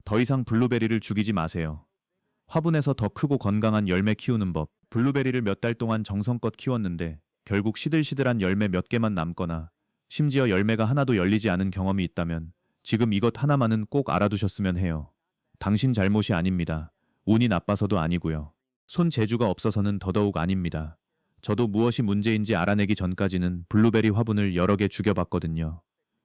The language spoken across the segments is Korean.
더 이상 블루베리를 죽이지 마세요. 화분에서 더 크고 건강한 열매 키우는 법. 블루베리를 몇 달 동안 정성껏 키웠는데 결국 시들시들한 열매 몇 개만 남거나 심지어 열매가 하나도 열리지 않은 경험이 있다면 지금 이것 하나만은 꼭 알아두셨으면 해요. 당신 잘못이 아닙니다. 운이 나빠서도 아니고요. 손재주가 없어서는 더더욱 아닙니다. 저도 무엇이 문제인지 알아내기 전까지는 블루베리 화분을 여러 개 죽여봤거든요.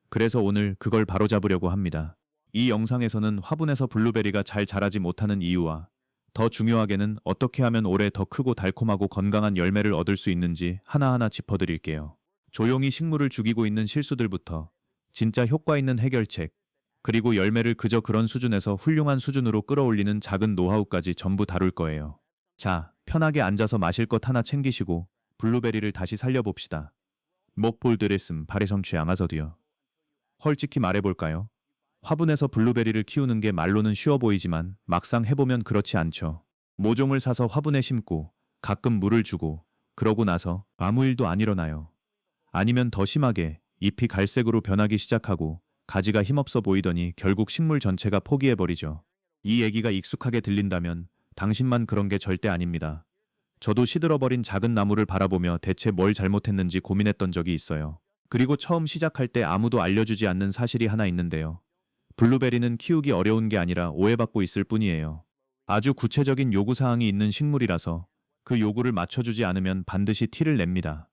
그래서 오늘 그걸 바로잡으려고 합니다. 이 영상에서는 화분에서 블루베리가 잘 자라지 못하는 이유와 더 중요하게는 어떻게 하면 올해 더 크고 달콤하고 건강한 열매를 얻을 수 있는지 하나하나 짚어드릴게요. 조용히 식물을 죽이고 있는 실수들부터 진짜 효과 있는 해결책, 그리고 열매를 그저 그런 수준에서 훌륭한 수준으로 끌어올리는 작은 노하우까지 전부 다룰 거예요. 자, 편하게 앉아서 마실 것 하나 챙기시고 블루베리를 다시 살려봅시다. 목볼 드레슴 발에성취 양아서도요. 헐찍히 말해볼까요? 화분에서 블루베리를 키우는 게 말로는 쉬워 보이지만 막상 해보면 그렇지 않죠. 모종을 사서 화분에 심고 가끔 물을 주고 그러고 나서 아무 일도 안 일어나요. 아니면 더 심하게 잎이 갈색으로 변하기 시작하고 가지가 힘없어 보이더니 결국 식물 전체가 포기해버리죠. 이 얘기가 익숙하게 들린다면 당신만 그런 게 절대 아닙니다. 저도 시들어버린 작은 나무를 바라보며 대체 뭘 잘못했는지 고민했던 적이 있어요. 그리고 처음 시작할 때 아무도 알려주지 않는 사실이 하나 있는데요. 블루베리는 키우기 어려운 게 아니라 오해받고 있을 뿐이에요. 아주 구체적인 요구사항이 있는 식물이라서 그 요구를 맞춰주지 않으면 반드시 티를 냅니다.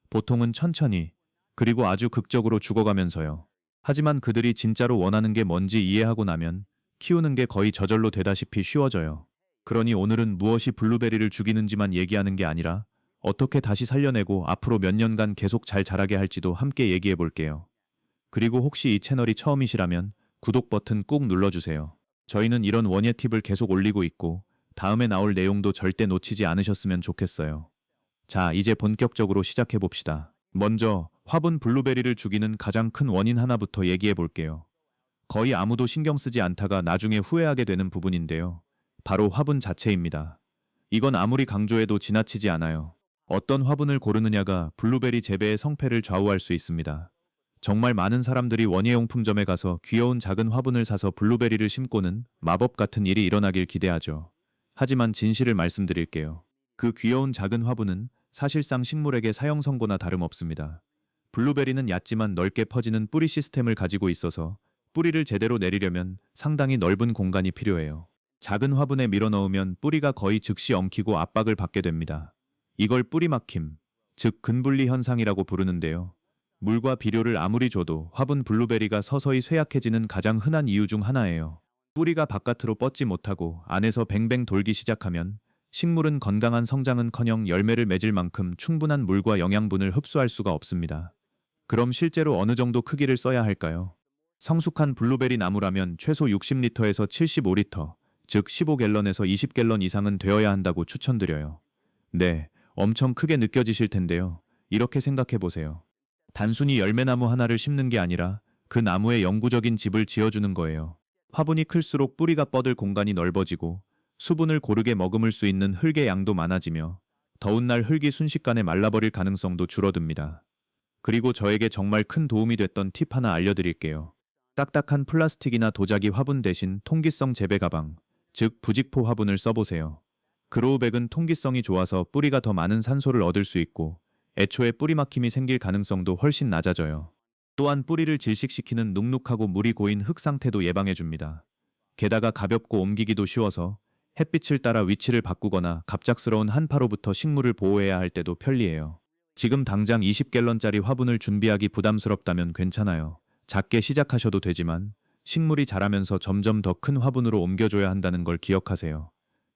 보통은 천천히, 그리고 아주 극적으로 죽어가면서요. 하지만 그들이 진짜로 원하는 게 뭔지 이해하고 나면 키우는 게 거의 저절로 되다시피 쉬워져요. 그러니 오늘은 무엇이 블루베리를 죽이는지만 얘기하는 게 아니라 어떻게 다시 살려내고 앞으로 몇 년간 계속 잘 자라게 할지도 함께 얘기해 볼게요. 그리고 혹시 이 채널이 처음이시라면 구독 버튼 꾹 눌러주세요. 저희는 이런 원예 팁을 계속 올리고 있고 다음에 나올 내용도 절대 놓치지 않으셨으면 좋겠어요. 자, 이제 본격적으로 시작해 봅시다. 먼저 화분 블루베리를 죽이는 가장 큰 원인 하나부터 얘기해 볼게요. 거의 아무도 신경 쓰지 않다가 나중에 후회하게 되는 부분인데요. 바로 화분 자체입니다. 이건 아무리 강조해도 지나치지 않아요. 어떤 화분을 고르느냐가 블루베리 재배의 성패를 좌우할 수 있습니다. 정말 많은 사람들이 원예용품점에 가서 귀여운 작은 화분을 사서 블루베리를 심고는 마법 같은 일이 일어나길 기대하죠. 하지만 진실을 말씀드릴게요. 그 귀여운 작은 화분은 사실상 식물에게 사형 선고나 다름없습니다. 블루베리는 얕지만 넓게 퍼지는 뿌리 시스템을 가지고 있어서 뿌리를 제대로 내리려면 상당히 넓은 공간이 필요해요. 작은 화분에 밀어넣으면 뿌리가 거의 즉시 엉키고 압박을 받게 됩니다. 이걸 뿌리 막힘, 즉 근분리 현상이라고 부르는데요. 물과 비료를 아무리 줘도 화분 블루베리가 서서히 쇠약해지는 가장 흔한 이유 중 하나예요. 뿌리가 바깥으로 뻗지 못하고 안에서 뱅뱅 돌기 시작하면 식물은 건강한 성장은커녕 열매를 맺을 만큼 충분한 물과 영양분을 흡수할 수가 없습니다. 그럼 실제로 어느 정도 크기를 써야 할까요? 성숙한 블루베리 나무라면 최소 60리터에서 75리터, 즉 15갤런에서 20갤런 이상은 되어야 한다고 추천드려요. 네, 엄청 크게 느껴지실 텐데요. 이렇게 생각해 보세요. 단순히 열매나무 하나를 심는 게 아니라 그 나무에 영구적인 집을 지어주는 거예요. 화분이 클수록 뿌리가 뻗을 공간이 넓어지고 수분을 고르게 머금을 수 있는 흙의 양도 많아지며 더운 날 흙이 순식간에 말라버릴 가능성도 줄어듭니다. 그리고 저에게 정말 큰 도움이 됐던 팁 하나 알려드릴게요. 딱딱한 플라스틱이나 도자기 화분 대신 통기성 재배 가방, 즉 부직포 화분을 써보세요. 그로우백은 통기성이 좋아서 뿌리가 더 많은 산소를 얻을 수 있고 애초에 뿌리 막힘이 생길 가능성도 훨씬 낮아져요. 또한 뿌리를 질식시키는 눅눅하고 물이 고인 흙 상태도 예방해줍니다. 게다가 가볍고 옮기기도 쉬워서 햇빛을 따라 위치를 바꾸거나 갑작스러운 한파로부터 식물을 보호해야 할 때도 편리해요. 지금 당장 20갤런짜리 화분을 준비하기 부담스럽다면 괜찮아요. 작게 시작하셔도 되지만 식물이 자라면서 점점 더 큰 화분으로 옮겨줘야 한다는 걸 기억하세요.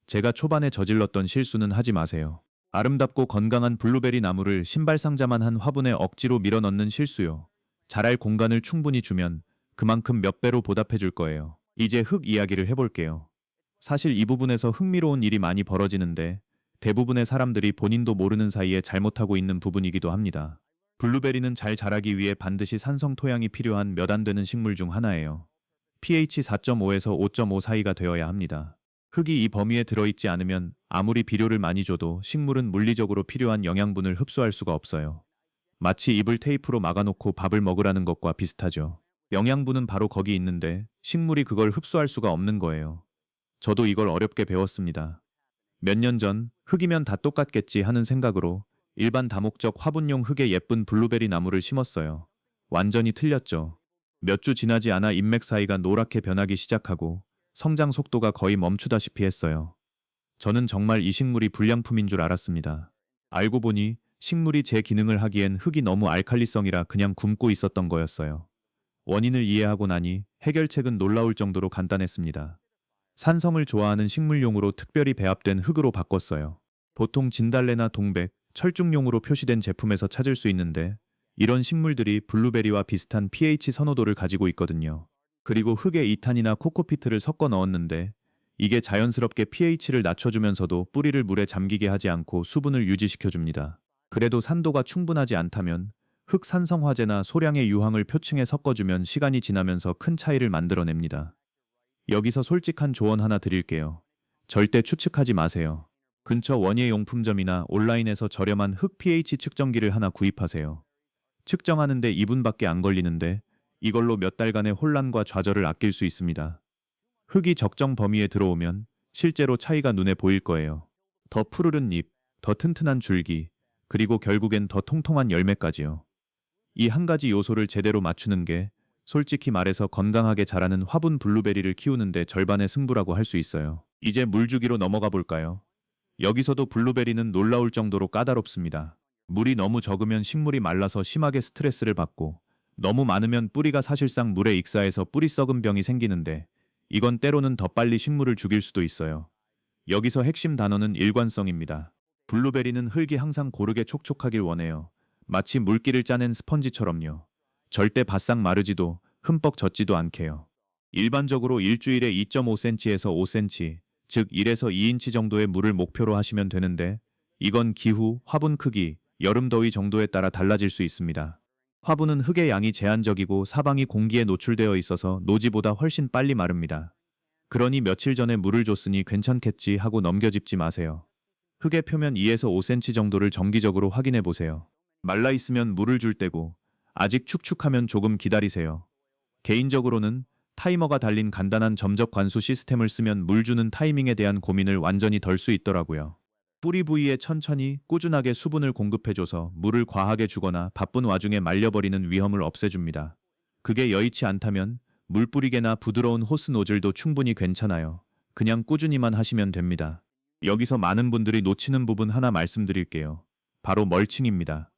제가 초반에 저질렀던 실수는 하지 마세요. 아름답고 건강한 블루베리 나무를 신발 상자만 한 화분에 억지로 밀어넣는 실수요. 자랄 공간을 충분히 주면 그만큼 몇 배로 보답해 줄 거예요. 이제 흙 이야기를 해볼게요. 사실 이 부분에서 흥미로운 일이 많이 벌어지는데 대부분의 사람들이 본인도 모르는 사이에 잘못하고 있는 부분이기도 합니다. 블루베리는 잘 자라기 위해 반드시 산성 토양이 필요한 몇 안 되는 식물 중 하나예요. pH 4.5에서 5.5 사이가 되어야 합니다. 흙이 이 범위에 들어있지 않으면 아무리 비료를 많이 줘도 식물은 물리적으로 필요한 영양분을 흡수할 수가 없어요. 마치 입을 테이프로 막아놓고 밥을 먹으라는 것과 비슷하죠. 영양분은 바로 거기 있는데 식물이 그걸 흡수할 수가 없는 거예요. 저도 이걸 어렵게 배웠습니다. 몇 년 전 흙이면 다 똑같겠지 하는 생각으로 일반 다목적 화분용 흙에 예쁜 블루베리 나무를 심었어요. 완전히 틀렸죠. 몇 주 지나지 않아 잎맥 사이가 노랗게 변하기 시작하고 성장 속도가 거의 멈추다시피 했어요. 저는 정말 이 식물이 불량품인 줄 알았습니다. 알고 보니 식물이 제 기능을 하기엔 흙이 너무 알칼리성이라 그냥 굶고 있었던 거였어요. 원인을 이해하고 나니 해결책은 놀라울 정도로 간단했습니다. 산성을 좋아하는 식물용으로 특별히 배합된 흙으로 바꿨어요. 보통 진달래나 동백, 철쭉용으로 표시된 제품에서 찾을 수 있는데 이런 식물들이 블루베리와 비슷한 pH 선호도를 가지고 있거든요. 그리고 흙에 이탄이나 코코피트를 섞어 넣었는데 이게 자연스럽게 pH를 낮춰주면서도 뿌리를 물에 잠기게 하지 않고 수분을 유지시켜줍니다. 그래도 산도가 충분하지 않다면 흙 산성화제나 소량의 유황을 표층에 섞어주면 시간이 지나면서 큰 차이를 만들어냅니다. 여기서 솔직한 조언 하나 드릴게요. 절대 추측하지 마세요. 근처 원예용품점이나 온라인에서 저렴한 흙 pH 측정기를 하나 구입하세요. 측정하는데 2분밖에 안 걸리는데 이걸로 몇 달간의 혼란과 좌절을 아낄 수 있습니다. 흙이 적정 범위에 들어오면 실제로 차이가 눈에 보일 거예요. 더 푸르른 잎, 더 튼튼한 줄기, 그리고 결국엔 더 통통한 열매까지요. 이 한 가지 요소를 제대로 맞추는 게 솔직히 말해서 건강하게 자라는 화분 블루베리를 키우는데 절반의 승부라고 할 수 있어요. 이제 물주기로 넘어가 볼까요? 여기서도 블루베리는 놀라울 정도로 까다롭습니다. 물이 너무 적으면 식물이 말라서 심하게 스트레스를 받고 너무 많으면 뿌리가 사실상 물에 익사해서 뿌리 썩은 병이 생기는데 이건 때로는 더 빨리 식물을 죽일 수도 있어요. 여기서 핵심 단어는 일관성입니다. 블루베리는 흙이 항상 고르게 촉촉하길 원해요. 마치 물기를 짜낸 스펀지처럼요. 절대 바싹 마르지도 흠뻑 젖지도 않게요. 일반적으로 일주일에 2.5cm에서 5cm, 즉 1에서 2인치 정도의 물을 목표로 하시면 되는데 이건 기후, 화분 크기, 여름 더위 정도에 따라 달라질 수 있습니다. 화분은 흙의 양이 제한적이고 사방이 공기에 노출되어 있어서 노지보다 훨씬 빨리 마릅니다. 그러니 며칠 전에 물을 줬으니 괜찮겠지 하고 넘겨짚지 마세요. 흙의 표면 2에서 5cm 정도를 정기적으로 확인해 보세요. 말라 있으면 물을 줄 때고 아직 축축하면 조금 기다리세요. 개인적으로는 타이머가 달린 간단한 점적 관수 시스템을 쓰면 물 주는 타이밍에 대한 고민을 완전히 덜 수 있더라고요. 뿌리 부위에 천천히 꾸준하게 수분을 공급해줘서 물을 과하게 주거나 바쁜 와중에 말려버리는 위험을 없애줍니다. 그게 여의치 않다면 물뿌리개나 부드러운 호스 노즐도 충분히 괜찮아요. 그냥 꾸준히만 하시면 됩니다. 여기서 많은 분들이 놓치는 부분 하나 말씀드릴게요. 바로 멀칭입니다.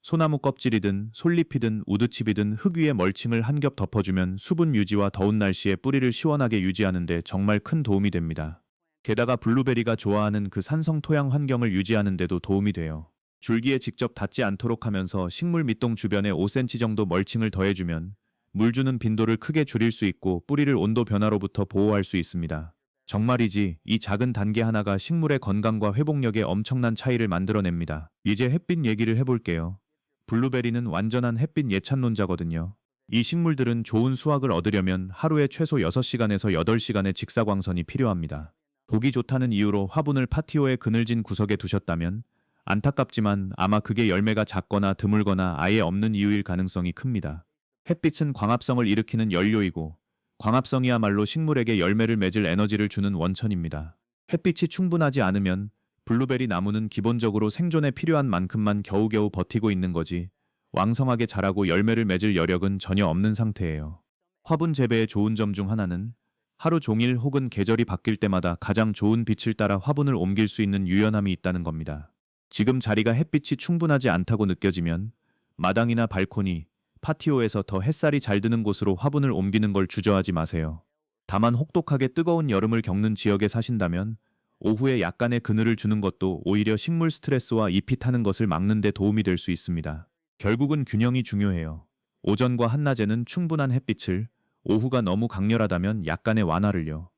소나무 껍질이든 솔잎이든 우드칩이든 흙 위에 멀칭을 한 겹 덮어주면 수분 유지와 더운 날씨에 뿌리를 시원하게 유지하는 데 정말 큰 도움이 됩니다. 게다가 블루베리가 좋아하는 그 산성 토양 환경을 유지하는 데도 도움이 돼요. 줄기에 직접 닿지 않도록 하면서 식물 밑동 주변에 5cm 정도 멀칭을 더해주면 물 주는 빈도를 크게 줄일 수 있고 뿌리를 온도 변화로부터 보호할 수 있습니다. 정말이지 이 작은 단계 하나가 식물의 건강과 회복력에 엄청난 차이를 만들어냅니다. 이제 햇빛 얘기를 해볼게요. 블루베리는 완전한 햇빛 예찬론자거든요. 이 식물들은 좋은 수확을 얻으려면 하루에 최소 6시간에서 8시간의 직사광선이 필요합니다. 보기 좋다는 이유로 화분을 파티오의 그늘진 구석에 두셨다면 안타깝지만 아마 그게 열매가 작거나 드물거나 아예 없는 이유일 가능성이 큽니다. 햇빛은 광합성을 일으키는 연료이고 광합성이야말로 식물에게 열매를 맺을 에너지를 주는 원천입니다. 햇빛이 충분하지 않으면 블루베리 나무는 기본적으로 생존에 필요한 만큼만 겨우겨우 버티고 있는 거지 왕성하게 자라고 열매를 맺을 여력은 전혀 없는 상태예요. 화분 재배의 좋은 점 중 하나는 하루 종일 혹은 계절이 바뀔 때마다 가장 좋은 빛을 따라 화분을 옮길 수 있는 유연함이 있다는 겁니다. 지금 자리가 햇빛이 충분하지 않다고 느껴지면 마당이나 발코니, 파티오에서 더 햇살이 잘 드는 곳으로 화분을 옮기는 걸 주저하지 마세요. 다만 혹독하게 뜨거운 여름을 겪는 지역에 사신다면 오후에 약간의 그늘을 주는 것도 오히려 식물 스트레스와 잎이 타는 것을 막는 데 도움이 될 수 있습니다. 결국은 균형이 중요해요. 오전과 한낮에는 충분한 햇빛을, 오후가 너무 강렬하다면 약간의 완화를요.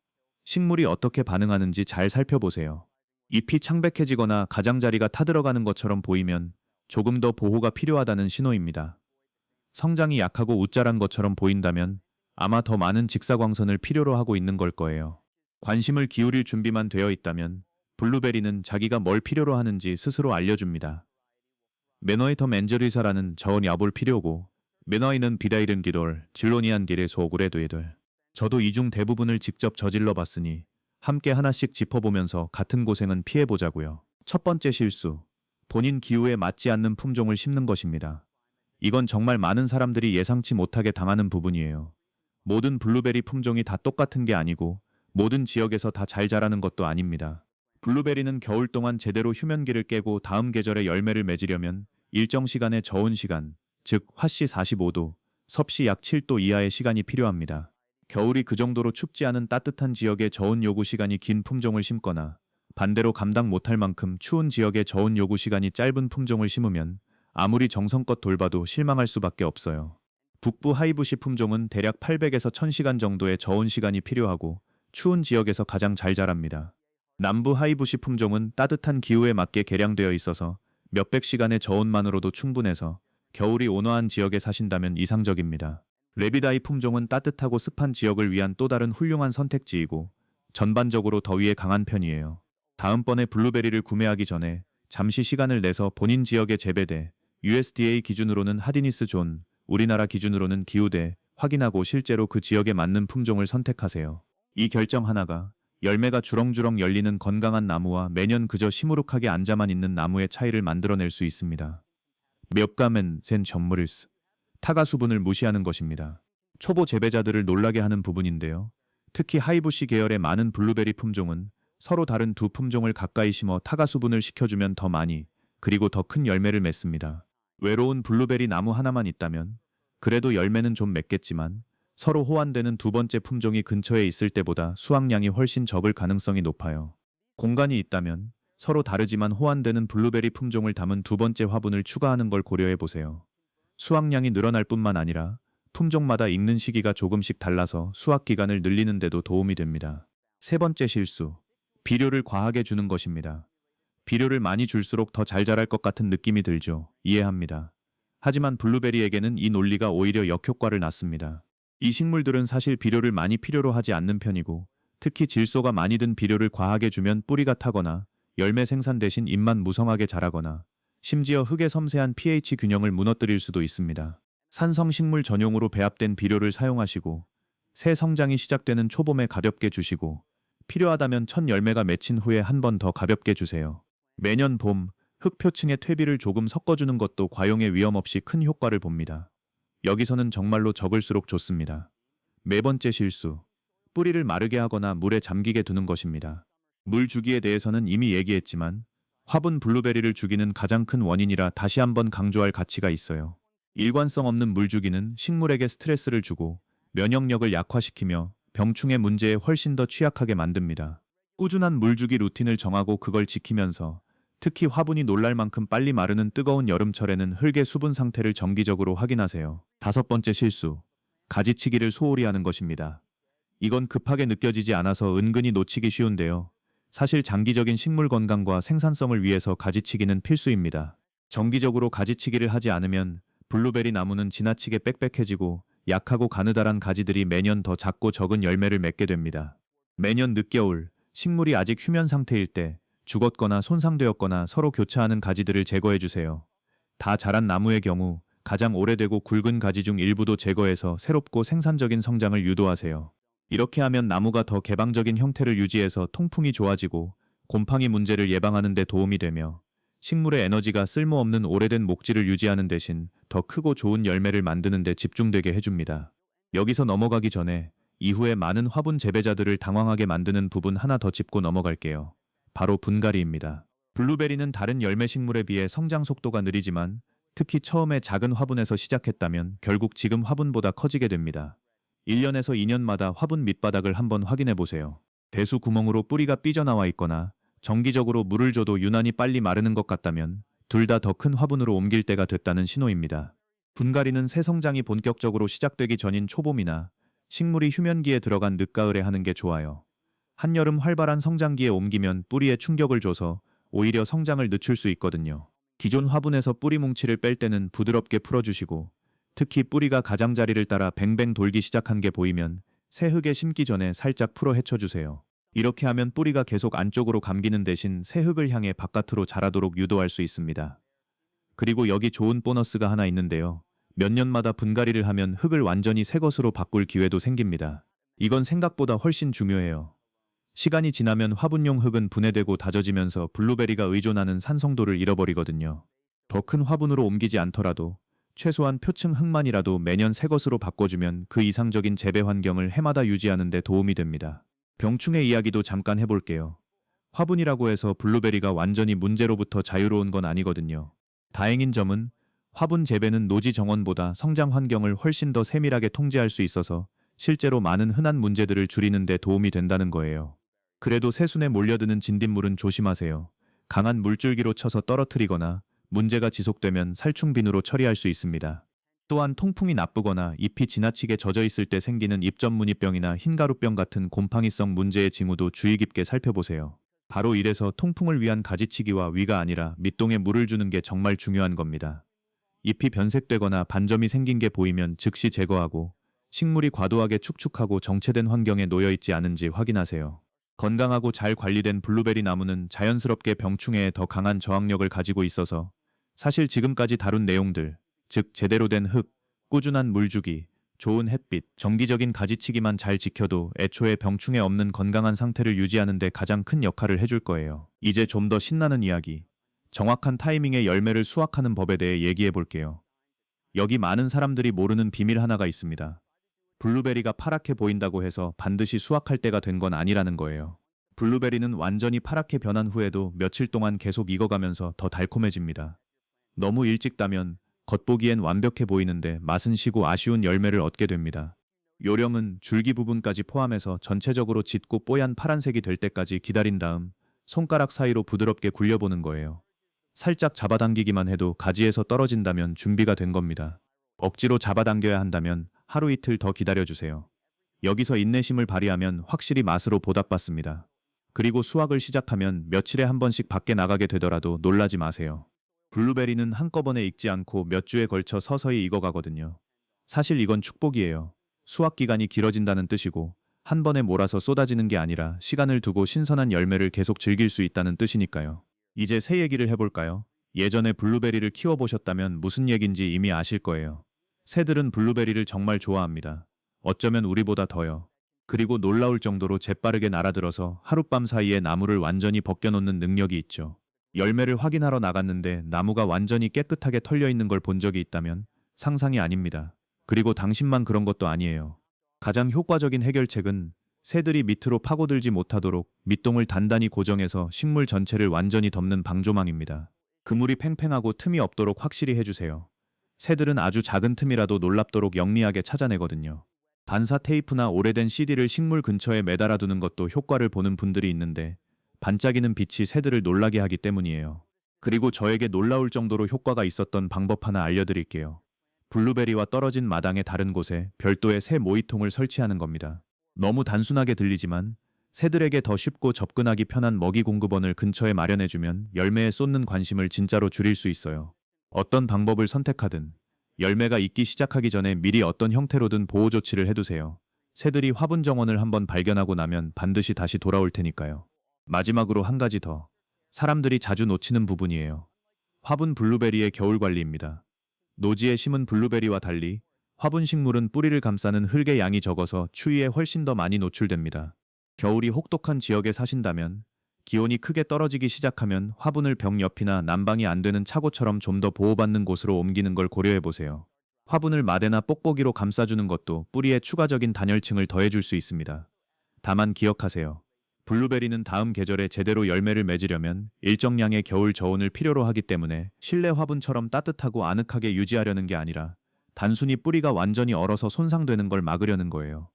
식물이 어떻게 반응하는지 잘 살펴보세요. 잎이 창백해지거나 가장자리가 타들어가는 것처럼 보이면 조금 더 보호가 필요하다는 신호입니다. 성장이 약하고 웃자란 것처럼 보인다면 아마 더 많은 직사광선을 필요로 하고 있는 걸 거예요. 관심을 기울일 준비만 되어 있다면 블루베리는 자기가 뭘 필요로 하는지 스스로 알려줍니다. 매너의 더 맨저리사라는 저은 야볼 필요고 메너이는 비다이른 디돌, 질로니안 딜의 소구레도이들. 저도 이 중 대부분을 직접 저질러 봤으니 함께 하나씩 짚어보면서 같은 고생은 피해보자고요. 첫 번째 실수. 본인 기후에 맞지 않는 품종을 심는 것입니다. 이건 정말 많은 사람들이 예상치 못하게 당하는 부분이에요. 모든 블루베리 품종이 다 똑같은 게 아니고 모든 지역에서 다 잘 자라는 것도 아닙니다. 블루베리는 겨울 동안 제대로 휴면기를 깨고 다음 계절에 열매를 맺으려면 일정 시간의 저온 시간, 즉 화씨 45도, 섭씨 약 7도 이하의 시간이 필요합니다. 겨울이 그 정도로 춥지 않은 따뜻한 지역에 저온 요구 시간이 긴 품종을 심거나 반대로 감당 못할 만큼 추운 지역에 저온 요구 시간이 짧은 품종을 심으면 아무리 정성껏 돌봐도 실망할 수밖에 없어요. 북부 하이부시 품종은 대략 800에서 1000시간 정도의 저온 시간이 필요하고 추운 지역에서 가장 잘 자랍니다. 남부 하이부시 품종은 따뜻한 기후에 맞게 개량되어 있어서 몇백 시간의 저온만으로도 충분해서 겨울이 온화한 지역에 사신다면 이상적입니다. 레비다이 품종은 따뜻하고 습한 지역을 위한 또 다른 훌륭한 선택지이고 전반적으로 더위에 강한 편이에요. 다음번에 블루베리를 구매하기 전에 잠시 시간을 내서 본인 지역에 재배대, USDA 기준으로는 하디니스 존, 우리나라 기준으로는 기후대 확인하고 실제로 그 지역에 맞는 품종을 선택하세요. 이 결정 하나가 열매가 주렁주렁 열리는 건강한 나무와 매년 그저 시무룩하게 앉아만 있는 나무의 차이를 만들어낼 수 있습니다. 멱감은 센 전물일스. 타가 수분을 무시하는 것입니다. 초보 재배자들을 놀라게 하는 부분인데요. 특히 하이부시 계열의 많은 블루베리 품종은 서로 다른 두 품종을 가까이 심어 타가 수분을 시켜주면 더 많이 그리고 더 큰 열매를 맺습니다. 외로운 블루베리 나무 하나만 있다면 그래도 열매는 좀 맺겠지만 서로 호환되는 두 번째 품종이 근처에 있을 때보다 수확량이 훨씬 적을 가능성이 높아요. 공간이 있다면 서로 다르지만 호환되는 블루베리 품종을 담은 두 번째 화분을 추가하는 걸 고려해 보세요. 수확량이 늘어날 뿐만 아니라 품종마다 익는 시기가 조금씩 달라서 수확 기간을 늘리는 데도 도움이 됩니다. 세 번째 실수. 비료를 과하게 주는 것입니다. 비료를 많이 줄수록 더 잘 자랄 것 같은 느낌이 들죠. 이해합니다. 하지만 블루베리에게는 이 논리가 오히려 역효과를 낳습니다. 이 식물들은 사실 비료를 많이 필요로 하지 않는 편이고 특히 질소가 많이 든 비료를 과하게 주면 뿌리가 타거나 열매 생산 대신 잎만 무성하게 자라거나 심지어 흙의 섬세한 pH 균형을 무너뜨릴 수도 있습니다. 산성식물 전용으로 배합된 비료를 사용하시고 새 성장이 시작되는 초봄에 가볍게 주시고 필요하다면 첫 열매가 맺힌 후에 한 번 더 가볍게 주세요. 매년 봄, 흙표층에 퇴비를 조금 섞어주는 것도 과용의 위험 없이 큰 효과를 봅니다. 여기서는 정말로 적을수록 좋습니다. 네 번째 실수. 뿌리를 마르게 하거나 물에 잠기게 두는 것입니다. 물 주기에 대해서는 이미 얘기했지만 화분 블루베리를 죽이는 가장 큰 원인이라 다시 한번 강조할 가치가 있어요. 일관성 없는 물 주기는 식물에게 스트레스를 주고 면역력을 약화시키며 병충해 문제에 훨씬 더 취약하게 만듭니다. 꾸준한 물주기 루틴을 정하고 그걸 지키면서 특히 화분이 놀랄 만큼 빨리 마르는 뜨거운 여름철에는 흙의 수분 상태를 정기적으로 확인하세요. 다섯 번째 실수. 가지치기를 소홀히 하는 것입니다. 이건 급하게 느껴지지 않아서 은근히 놓치기 쉬운데요. 사실 장기적인 식물 건강과 생산성을 위해서 가지치기는 필수입니다. 정기적으로 가지치기를 하지 않으면 블루베리 나무는 지나치게 빽빽해지고 약하고 가느다란 가지들이 매년 더 작고 적은 열매를 맺게 됩니다. 매년 늦겨울, 식물이 아직 휴면 상태일 때 죽었거나 손상되었거나 서로 교차하는 가지들을 제거해주세요. 다 자란 나무의 경우 가장 오래되고 굵은 가지 중 일부도 제거해서 새롭고 생산적인 성장을 유도하세요. 이렇게 하면 나무가 더 개방적인 형태를 유지해서 통풍이 좋아지고 곰팡이 문제를 예방하는 데 도움이 되며 식물의 에너지가 쓸모없는 오래된 목질을 유지하는 대신 더 크고 좋은 열매를 만드는 데 집중되게 해줍니다. 여기서 넘어가기 전에 이후에 많은 화분 재배자들을 당황하게 만드는 부분 하나 더 짚고 넘어갈게요. 바로 분갈이입니다. 블루베리는 다른 열매 식물에 비해 성장 속도가 느리지만 특히 처음에 작은 화분에서 시작했다면 결국 지금 화분보다 커지게 됩니다. 1년에서 2년마다 화분 밑바닥을 한번 확인해 보세요. 배수 구멍으로 뿌리가 삐져나와 있거나 정기적으로 물을 줘도 유난히 빨리 마르는 것 같다면 둘 다 더 큰 화분으로 옮길 때가 됐다는 신호입니다. 분갈이는 새 성장이 본격적으로 시작되기 전인 초봄이나 식물이 휴면기에 들어간 늦가을에 하는 게 좋아요. 한여름 활발한 성장기에 옮기면 뿌리에 충격을 줘서 오히려 성장을 늦출 수 있거든요. 기존 화분에서 뿌리 뭉치를 뺄 때는 부드럽게 풀어주시고 특히 뿌리가 가장자리를 따라 뱅뱅 돌기 시작한 게 보이면 새 흙에 심기 전에 살짝 풀어 헤쳐주세요. 이렇게 하면 뿌리가 계속 안쪽으로 감기는 대신 새 흙을 향해 바깥으로 자라도록 유도할 수 있습니다. 그리고 여기 좋은 보너스가 하나 있는데요. 몇 년마다 분갈이를 하면 흙을 완전히 새 것으로 바꿀 기회도 생깁니다. 이건 생각보다 훨씬 중요해요. 시간이 지나면 화분용 흙은 분해되고 다져지면서 블루베리가 의존하는 산성도를 잃어버리거든요. 더 큰 화분으로 옮기지 않더라도 최소한 표층 흙만이라도 매년 새 것으로 바꿔주면 그 이상적인 재배 환경을 해마다 유지하는 데 도움이 됩니다. 병충해 이야기도 잠깐 해볼게요. 화분이라고 해서 블루베리가 완전히 문제로부터 자유로운 건 아니거든요. 다행인 점은 화분 재배는 노지 정원보다 성장 환경을 훨씬 더 세밀하게 통제할 수 있어서 실제로 많은 흔한 문제들을 줄이는 데 도움이 된다는 거예요. 그래도 새순에 몰려드는 진딧물은 조심하세요. 강한 물줄기로 쳐서 떨어뜨리거나 문제가 지속되면 살충비누로 처리할 수 있습니다. 또한 통풍이 나쁘거나 잎이 지나치게 젖어 있을 때 생기는 잎전무늬병이나 흰가루병 같은 곰팡이성 문제의 징후도 주의 깊게 살펴보세요. 바로 이래서 통풍을 위한 가지치기와 위가 아니라 밑동에 물을 주는 게 정말 중요한 겁니다. 잎이 변색되거나 반점이 생긴 게 보이면 즉시 제거하고 식물이 과도하게 축축하고 정체된 환경에 놓여 있지 않은지 확인하세요. 건강하고 잘 관리된 블루베리 나무는 자연스럽게 병충해에 더 강한 저항력을 가지고 있어서 사실 지금까지 다룬 내용들, 즉 제대로 된 흙, 꾸준한 물주기, 좋은 햇빛, 정기적인 가지치기만 잘 지켜도 애초에 병충해 없는 건강한 상태를 유지하는 데 가장 큰 역할을 해줄 거예요. 이제 좀 더 신나는 이야기, 정확한 타이밍에 열매를 수확하는 법에 대해 얘기해 볼게요. 여기 많은 사람들이 모르는 비밀 하나가 있습니다. 블루베리가 파랗게 보인다고 해서 반드시 수확할 때가 된 건 아니라는 거예요. 블루베리는 완전히 파랗게 변한 후에도 며칠 동안 계속 익어가면서 더 달콤해집니다. 너무 일찍 따면 겉보기엔 완벽해 보이는데 맛은 시고 아쉬운 열매를 얻게 됩니다. 요령은 줄기 부분까지 포함해서 전체적으로 짙고 뽀얀 파란색이 될 때까지 기다린 다음 손가락 사이로 부드럽게 굴려보는 거예요. 살짝 잡아당기기만 해도 가지에서 떨어진다면 준비가 된 겁니다. 억지로 잡아당겨야 한다면 하루 이틀 더 기다려주세요. 여기서 인내심을 발휘하면 확실히 맛으로 보답받습니다. 그리고 수확을 시작하면 며칠에 한 번씩 밖에 나가게 되더라도 놀라지 마세요. 블루베리는 한꺼번에 익지 않고 몇 주에 걸쳐 서서히 익어가거든요. 사실 이건 축복이에요. 수확 기간이 길어진다는 뜻이고 한 번에 몰아서 쏟아지는 게 아니라 시간을 두고 신선한 열매를 계속 즐길 수 있다는 뜻이니까요. 이제 새 얘기를 해볼까요? 예전에 블루베리를 키워보셨다면 무슨 얘긴지 이미 아실 거예요. 새들은 블루베리를 정말 좋아합니다. 어쩌면 우리보다 더요. 그리고 놀라울 정도로 재빠르게 날아들어서 하룻밤 사이에 나무를 완전히 벗겨놓는 능력이 있죠. 열매를 확인하러 나갔는데 나무가 완전히 깨끗하게 털려 있는 걸 본 적이 있다면 상상이 아닙니다. 그리고 당신만 그런 것도 아니에요. 가장 효과적인 해결책은 새들이 밑으로 파고들지 못하도록 밑동을 단단히 고정해서 식물 전체를 완전히 덮는 방조망입니다. 그물이 팽팽하고 틈이 없도록 확실히 해주세요. 새들은 아주 작은 틈이라도 놀랍도록 영리하게 찾아내거든요. 반사 테이프나 오래된 CD를 식물 근처에 매달아 두는 것도 효과를 보는 분들이 있는데 반짝이는 빛이 새들을 놀라게 하기 때문이에요. 그리고 저에게 놀라울 정도로 효과가 있었던 방법 하나 알려드릴게요. 블루베리와 떨어진 마당의 다른 곳에 별도의 새 모이통을 설치하는 겁니다. 너무 단순하게 들리지만 새들에게 더 쉽고 접근하기 편한 먹이 공급원을 근처에 마련해주면 열매에 쏟는 관심을 진짜로 줄일 수 있어요. 어떤 방법을 선택하든 열매가 익기 시작하기 전에 미리 어떤 형태로든 보호 조치를 해두세요. 새들이 화분 정원을 한번 발견하고 나면 반드시 다시 돌아올 테니까요. 마지막으로 한 가지 더. 사람들이 자주 놓치는 부분이에요. 화분 블루베리의 겨울 관리입니다. 노지에 심은 블루베리와 달리 화분 식물은 뿌리를 감싸는 흙의 양이 적어서 추위에 훨씬 더 많이 노출됩니다. 겨울이 혹독한 지역에 사신다면 기온이 크게 떨어지기 시작하면 화분을 벽 옆이나 난방이 안 되는 차고처럼 좀 더 보호받는 곳으로 옮기는 걸 고려해 보세요. 화분을 마대나 뽁뽁이로 감싸주는 것도 뿌리에 추가적인 단열층을 더해줄 수 있습니다. 다만 기억하세요. 블루베리는 다음 계절에 제대로 열매를 맺으려면 일정량의 겨울 저온을 필요로 하기 때문에 실내 화분처럼 따뜻하고 아늑하게 유지하려는 게 아니라 단순히 뿌리가 완전히 얼어서 손상되는 걸 막으려는 거예요.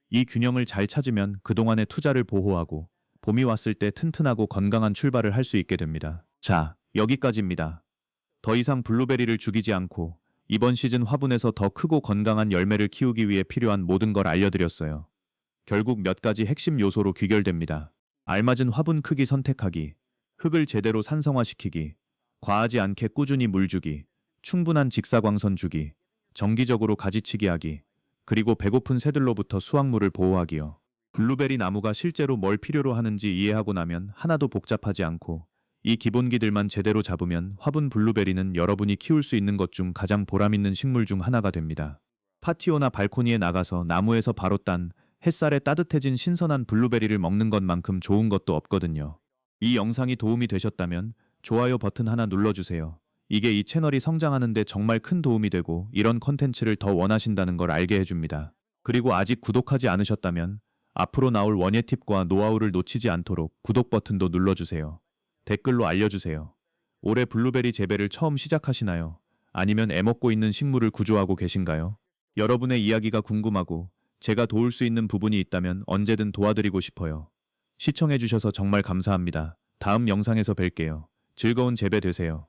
이 균형을 잘 찾으면 그동안의 투자를 보호하고 봄이 왔을 때 튼튼하고 건강한 출발을 할 수 있게 됩니다. 자, 여기까지입니다. 더 이상 블루베리를 죽이지 않고 이번 시즌 화분에서 더 크고 건강한 열매를 키우기 위해 필요한 모든 걸 알려드렸어요. 결국 몇 가지 핵심 요소로 귀결됩니다. 알맞은 화분 크기 선택하기, 흙을 제대로 산성화시키기, 과하지 않게 꾸준히 물 주기, 충분한 직사광선 주기, 정기적으로 가지치기 하기, 그리고 배고픈 새들로부터 수확물을 보호하기요. 블루베리 나무가 실제로 뭘 필요로 하는지 이해하고 나면 하나도 복잡하지 않고 이 기본기들만 제대로 잡으면 화분 블루베리는 여러분이 키울 수 있는 것 중 가장 보람있는 식물 중 하나가 됩니다. 파티오나 발코니에 나가서 나무에서 바로 딴 햇살에 따뜻해진 신선한 블루베리를 먹는 것만큼 좋은 것도 없거든요. 이 영상이 도움이 되셨다면 좋아요 버튼 하나 눌러주세요. 이게 이 채널이 성장하는 데 정말 큰 도움이 되고 이런 컨텐츠를 더 원하신다는 걸 알게 해줍니다. 그리고 아직 구독하지 않으셨다면 앞으로 나올 원예 팁과 노하우를 놓치지 않도록 구독 버튼도 눌러주세요. 댓글로 알려주세요. 올해 블루베리 재배를 처음 시작하시나요? 아니면 애먹고 있는 식물을 구조하고 계신가요? 여러분의 이야기가 궁금하고 제가 도울 수 있는 부분이 있다면 언제든 도와드리고 싶어요. 시청해주셔서 정말 감사합니다. 다음 영상에서 뵐게요. 즐거운 재배 되세요.